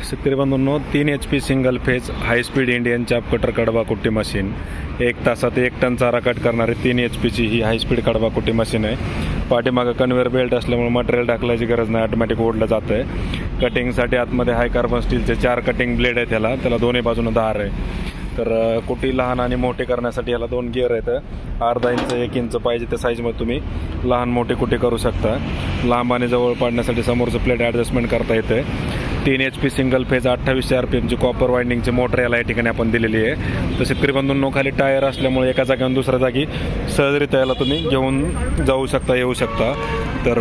शेतकरी बंधूंनो, 3 HP single phase high speed Indian चाप cutter कडबा कुट्टी मशीन 1 तासात 1 टन चारा कट करणारी 3 HP ची ही हाय स्पीड कडबा कुट्टी मशीन आहे। पाठीमागं कन्व्हेअर बेल्ट असल्यामुळे मटेरियल टाकल्याची गरज नाही, ऑटोमॅटिक ओढलं जातं आहे। कटिंगसाठी आतमध्ये हाय कार्बन स्टीलचे 4 कटिंग ब्लेड आहेत, त्याला दोन्ही बाजूनं धार आहे। तर कुटी लहान आणि मोठे करण्यासाठी याला 2 गिअर आहेत। अर्धा इंच 1 इंच पाहिजे त्या साईजमध्ये तुम्ही लहान मोठे कुटी करू शकता। लांब आणि जवळ पाडण्यासाठी समोरचं प्लेट ॲडजस्टमेंट करता येते। 3 HP सिंगल फेज 2800 RPM ची कॉपर वाइंडिंगची मोटर याला या ठिकाणी आपण दिलेली आहे। तर शेतकरी बंधूंनो, खाली टायर असल्यामुळे एका जागेवरून दुसऱ्या जागी सहजरित्या याला तुम्ही घेऊन जाऊ शकता, येऊ शकता। तर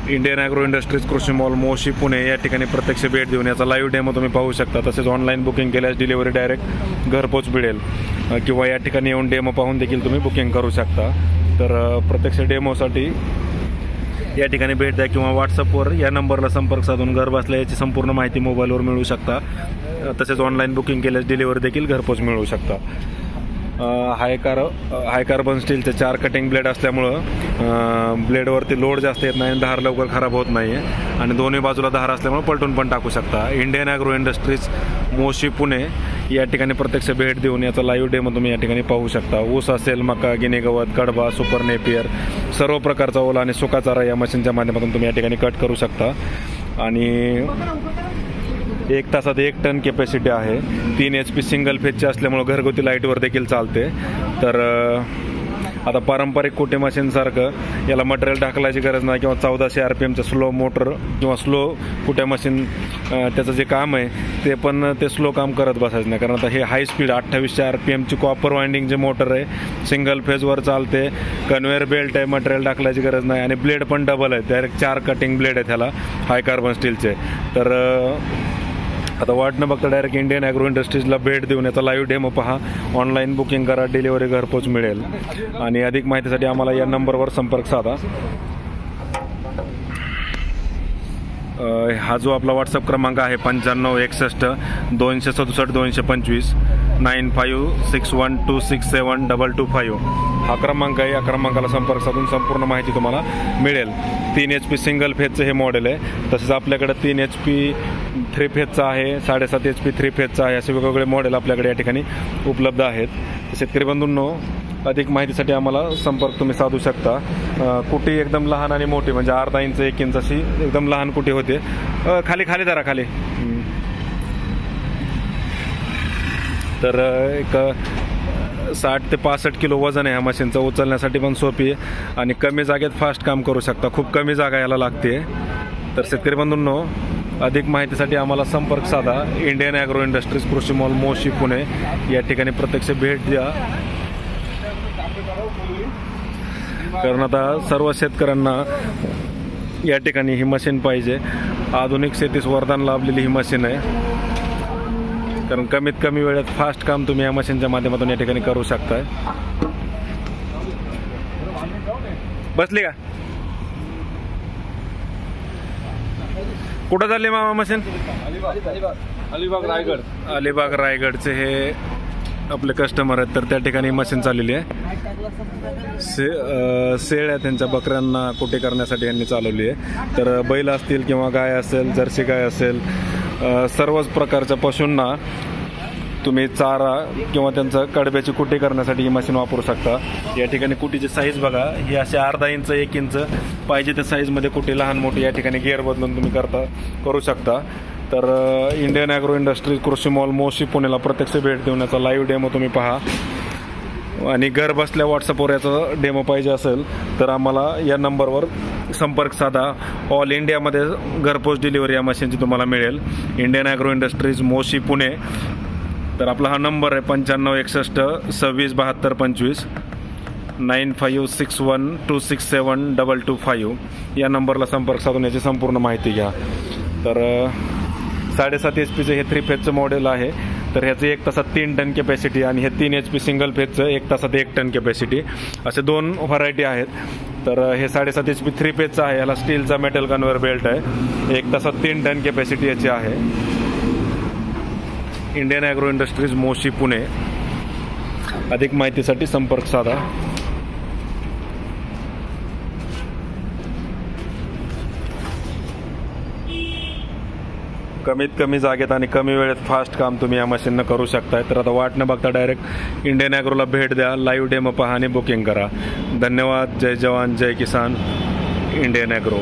इंडियन ॲग्रो इंडस्ट्रीज कृषी मॉल मोशी पुणे या ठिकाणी प्रत्यक्ष भेट देऊन याचा लाईव्ह डेमो तुम्ही पाहू शकता। तसेच ऑनलाईन बुकिंग केल्यास डिलिव्हरी डायरेक्ट घरपोच मिळेल किंवा या ठिकाणी येऊन डेमो पाहून देखील तुम्ही बुकिंग करू शकता। तर प्रत्यक्ष डेमोसाठी या ठिकाणी भेट द्या किंवा व्हॉट्सअपवर या नंबरला संपर्क साधून घर बसल्या याची संपूर्ण माहिती मोबाईलवर मिळू शकता। तसेच ऑनलाईन बुकिंग केल्यास डिलिव्हरी देखील घरपोच मिळू शकता। हाय कार्बन स्टीलचे 4 कटिंग ब्लेड असल्यामुळं ब्लेडवरती लोड जास्त येत नाही, धार लवकर खराब होत नाही आहे आणि दोन्ही बाजूला धार असल्यामुळे पलटून पण टाकू शकता। Indian Agro Industries Moshi Pune या ठिकाणी प्रत्यक्ष भेट देऊन याचा लाईव्ह डेमो तुम्ही या ठिकाणी पाहू शकता। ऊस असेल, मका, गिनी गवत, कडबा, सुपर नेपियर सर्व प्रकारचा ओला आणि सुका चारा या मशीनच्या माध्यमातून तुम्ही या ठिकाणी कट करू शकता। आणि 1 तासात 1 टन कॅपॅसिटी आहे। 3 HP सिंगल फेजचे असल्यामुळे घरगुती लाईटवर देखील चालते। तर आता पारंपरिक कुटे मशीनसारखं याला मटेरियल टाकल्याची गरज नाही किंवा 1400 RPMचं स्लो मोटर किंवा स्लो कुटे मशीन त्याचं जे काम आहे ते स्लो काम करत बसायचं नाही, कारण आता हे हाय स्पीड 2800 RPMची कॉपर वाइंडिंगचे मोटर आहे, सिंगल फेजवर चालते, कन्व्हेअर बेल्ट आहे, मटेरियल टाकल्याची गरज नाही आणि ब्लेड पण डबल आहे, डायरेक्ट 4 कटिंग ब्लेड आहे त्याला हाय कार्बन स्टीलचे। तर आता वाट न बघता डायरेक्ट इंडियन ॲग्रो इंडस्ट्रीजला भेट देऊन याचा लाईव्ह डेमो पहा, ऑनलाईन बुकिंग करा, डिलिव्हरी घरपोच मिळेल। आणि अधिक माहितीसाठी आम्हाला या नंबरवर संपर्क साधा। हा जो आपला व्हॉट्सअप क्रमांक आहे 9561 267 225 9561267225 हा क्रमांक आहे। या क्रमांकाला संपर्क साधून संपूर्ण माहिती तुम्हाला मिळेल। 3 HP सिंगल फेजचं हे मॉडेल आहे। तसेच आपल्याकडे 3 HP 3 फेजचा आहे, 7.5 HP 3 फेजचा आहे, असे वेगवेगळे मॉडेल आपल्याकडे या ठिकाणी उपलब्ध आहेत। शेतकरी बंधूंनो, अधिक माहितीसाठी आम्हाला संपर्क तुम्ही साधू शकता। कुटी एकदम लहान आणि मोठी म्हणजे अर्धा इंच 1 इंच अशी एकदम लहान कुटी होते। खाली धरा खाली। तर एक 60 ते 65 किलो वजन आहे ह्या मशीनचं, उचलण्यासाठी पण सोपी आहे आणि कमी जागेत फास्ट काम करू शकता, खूप कमी जागा याला लागते। तर शेतकरी बंधूंनो, अधिक माहितीसाठी आम्हाला संपर्क साधा। इंडियन ॲग्रो इंडस्ट्रीज कृषी मॉल मोशी पुणे या ठिकाणी प्रत्यक्ष भेट द्या, कारण आता सर्व शेतकऱ्यांना या ठिकाणी ही मशीन पाहिजे। आधुनिक शेतीस वरदान लाभलेली ही मशीन आहे, कारण कमीत कमी वेळेत फास्ट काम तुम्ही या मशीनच्या माध्यमातून या ठिकाणी करू शकताय। बसली का? कुठं चालली मामा मशीन? अलिबाग रायगडचे हे आपले कस्टमर आहेत, तर त्या ठिकाणी मशीन चाललेली आहे। शेळ्या त्यांच्या बकऱ्यांना कुटे करण्यासाठी यांनी चालवली आहे। तर बैल असतील किंवा गाय असेल, जर्सी गाय असेल, सर्वच प्रकारच्या पशूंना तुम्ही चारा किंवा त्यांचं कडब्याची कुटी करण्यासाठी ही मशीन वापरू शकता। या ठिकाणी कुटीची साईज बघा, ही अशी अर्धा इंच 1 इंच पाहिजे त्या साईजमध्ये कुटी लहान मोठी या ठिकाणी गिअर बदलून तुम्ही करू शकता। तर इंडियन ॲग्रो इंडस्ट्रीज कृषी मॉल मोशी पुण्याला प्रत्यक्ष भेट देऊन याचा लाईव्ह डेमो तुम्ही पहा आणि घर बसल्या व्हॉट्सअपवर याचा डेमो पाहिजे असेल तर आम्हाला या नंबरवर संपर्क साधा। ऑल इंडियामध्ये घरपोच डिलिव्हरी या मशीनची तुम्हाला मिळेल। Indian Agro Industries Moshi Pune, तर आपला हा नंबर आहे 9561 267225 9561267225 या नंबरला संपर्क साधून याची संपूर्ण माहिती घ्या। तर 7.5 HPचे हे 3 फेजचं मॉडेल आहे, तर ह्याचं 1 तासात 3 टन कॅपॅसिटी आणि हे 3 HP सिंगल फेजचं 1 तासात 1 टन कॅपॅसिटी असे 2 व्हरायटी आहेत। तर हे 7.5 HP 3 फेजचं आहे, याला स्टीलचा मेटल कन्व्हेअर बेल्ट आहे, 1 तासात 3 टन कॅपॅसिटी याची आहे। Indian Agro Industries Moshi Pune, अधिक माहितीसाठी संपर्क साधा। कमीत कमी जागेत आणि कमी वेळेत फास्ट काम तुम्ही या मशीननं करू शकताय. तर आता वाट न बघता डायरेक्ट इंडियन ॲग्रोला भेट द्या, लाईव्ह डेमो पहा आणि बुकिंग करा. धन्यवाद. जय जवान जय किसान. Indian agro.